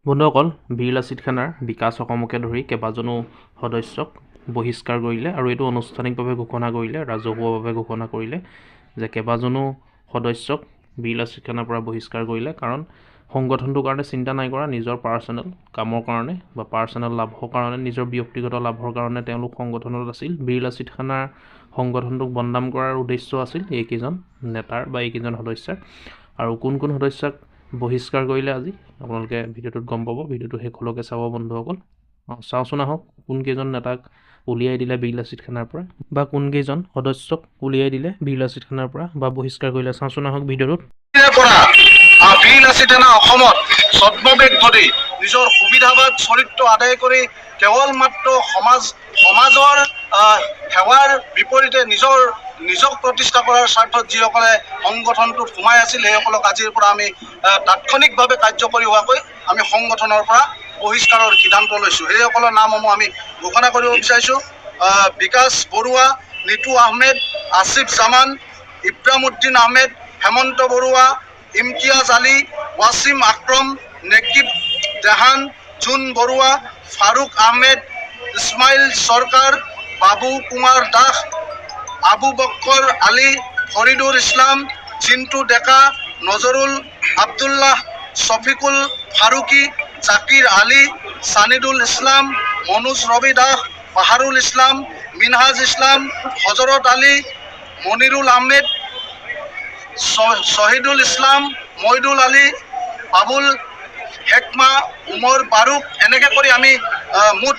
বন্ধুসকল, বীৰ লাচিত খানাৰ বিকাশ অসমকে ধৰি কেইবাজনো সদস্যক বহিষ্কাৰ কৰিলে আৰু এইটো আনুষ্ঠানিকভাৱে ঘোষণা কৰিলে, ৰাজহুৱাভাৱে ঘোষণা কৰিলে যে কেইবাজনো সদস্যক বীৰ লাচিত খানাৰ পৰা বহিষ্কাৰ কৰিলে। কাৰণ সংগঠনটোৰ কাৰণে চিন্তা নাই কৰা, নিজৰ পাৰ্চনেল কামৰ কাৰণে বা পাৰ্চনেল লাভৰ কাৰণে, নিজৰ ব্যক্তিগত লাভৰ কাৰণে তেওঁলোক সংগঠনত আছিল। বীৰ লাচিত খানাৰ সংগঠনটোক বদনাম কৰাৰ উদ্দেশ্য আছিল এইকেইজন নেতাৰ বা এইকেইজন সদস্যাৰ। আৰু কোন কোন সদস্যক বহিষ্কাৰ কৰিলে আজি আপোনালোকে ভিডিঅ'টোত গম পাব। ভিডিঅ'টো শেষলৈকে চাব বন্ধুসকল। চাওঁচোন আহক, কোনকেইজন নেতাক উলিয়াই দিলে বীৰ লাচিত খানাৰ পৰা বা কোনকেইজন সদস্যক উলিয়াই দিলে বীৰ লাচিত খানাৰ পৰা বা বহিষ্কাৰ কৰিলে, চাওঁচোন আহক ভিডিঅ'টোত। বীৰ লাচিত খানা অসমত ছদ্মবেশ ধৰি নিজৰ সুবিধাবাদ চৰিত্ৰ আদায় কৰি কেৱল মাত্ৰ সমাজৰ সেৱাৰ বিপৰীতে নিজক প্ৰতিষ্ঠা কৰাৰ স্বাৰ্থত যিসকলে সংগঠনটোত সোমাই আছিল, সেইসকলক আজিৰ পৰা আমি তাৎক্ষণিকভাৱে কাৰ্যকৰী হোৱাকৈ আমি সংগঠনৰ পৰা বহিষ্কাৰৰ সিদ্ধান্ত লৈছোঁ। সেইসকলৰ নামসমূহ আমি ঘোষণা কৰিব বিচাৰিছোঁ। বিকাশ বৰুৱা, নিতু আহমেদ, আসিফ জামান, ইব্ৰাহিমউদ্দিন আহমেদ, হেমন্ত বৰুৱা, ইমতিয়াজ আলী, ৱাছিম আক্ৰম, নেকিব দেহান, জুন বৰুৱা, ফাৰুক আহমেদ, ইছমাইল চৰকাৰ, বাবু কুমাৰ দাস, আবু বক্কৰ আলী, ফৰিদুল ইছলাম, জিন্তু ডেকা, নজৰুল আব্দুল্লাহ, শফিকুল ফাৰুকী, জাকিৰ আলী, ছানিদুল ইছলাম, মনোজ ৰবি দাস, বাহাৰুল ইছলাম, মিনহাজ ইছলাম, হজৰত আলী, মনিৰুল আহমেদ, শহীদুল ইছলাম, মইদুল আলী, বাবুল হেকমা, উমৰ বাৰুক, এনেকৈ কৰি আমি মুঠ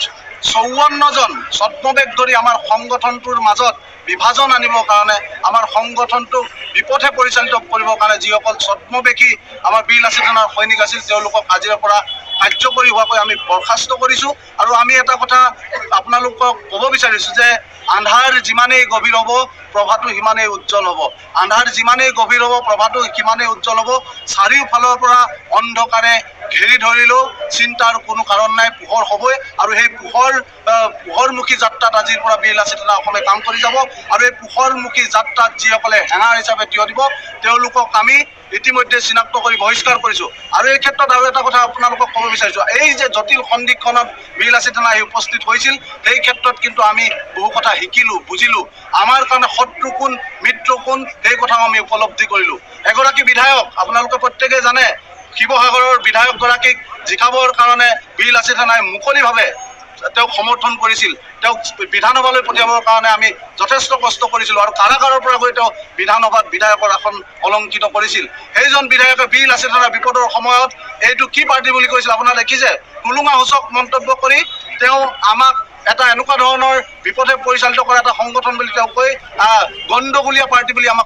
54জন ছদ্মবেশ ধৰি আমাৰ সংগঠনটোৰ মাজত বিভাজন আনিবৰ কাৰণে, আমাৰ সংগঠনটোক বিপথে পৰিচালিত কৰিবৰ কাৰণে যিসকল ছদ্মবেশী আমাৰ বীৰ লাচিত খানাৰ সৈনিক আছিল, তেওঁলোকক আজিৰে পৰা কাৰ্যকৰী হোৱাকৈ আমি বৰ্খাস্ত কৰিছোঁ। আৰু আমি এটা কথা আপোনালোকক ক'ব বিচাৰিছোঁ যে আন্ধাৰ যিমানেই গভীৰ হ'ব, প্ৰভাটো সিমানেই উজ্জ্বল হ'ব। আন্ধাৰ যিমানেই গভীৰ হ'ব, প্ৰভাটো সিমানেই উজ্জ্বল হ'ব। চাৰিওফালৰ পৰা অন্ধকাৰে ঘেৰি ধৰিলেও চিন্তাৰ কোনো কাৰণ নাই, পোহৰ হ'বই। আৰু সেই পোহৰমুখী যাত্ৰাত আজিৰ পৰা বীৰ লাচিত খানা অসমে কাম কৰি যাব। আৰু এই পোহৰমুখী যাত্ৰাত যিসকলে হেঙাৰ হিচাপে থিয় দিব, তেওঁলোকক আমি ইতিমধ্যে চিনাক্ত কৰি বহিষ্কাৰ কৰিছোঁ। আৰু এই ক্ষেত্ৰত আৰু এটা কথা আপোনালোকক ক'ব বিচাৰিছোঁ, এই যে জটিল সন্ধিক্ষণত বীৰ লাচিত খানা আহি উপস্থিত হৈছিল, সেই ক্ষেত্ৰত কিন্তু আমি বহু কথা শিকিলোঁ, বুজিলোঁ। আমাৰ কাৰণে শত্ৰু কোন, মিত্ৰ কোন, সেই কথাও আমি উপলব্ধি কৰিলোঁ। এগৰাকী বিধায়ক, আপোনালোকে প্ৰত্যেকেই জানে, শিৱসাগৰৰ বিধায়কগৰাকীক জিকাবৰ কাৰণে বীৰ লাচিত খানাই মুকলিভাৱে তেওঁক সমৰ্থন কৰিছিল। তেওঁক বিধানসভালৈ পঠিয়াবৰ কাৰণে আমি যথেষ্ট কষ্ট কৰিছিলোঁ আৰু কাৰাগাৰৰ পৰা গৈ তেওঁ বিধানসভাত বিধায়কৰ আসন অলংকৃত কৰিছিল। সেইজন বিধায়কে বীৰ লাচিত খানাৰ বিপদৰ সময়ত এইটো কি পাৰ্টি বুলি কৈছিল আপোনাৰ দেখিছে, টুলুঙাসূচক মন্তব্য কৰি তেওঁ আমাক এটা এনেকুৱা ধৰণৰ বিপথে পৰিচালিত কৰা এটা সংগঠন বুলি তেওঁ কৈ গণ্ডগোলীয়া পাৰ্টি বুলি আমাক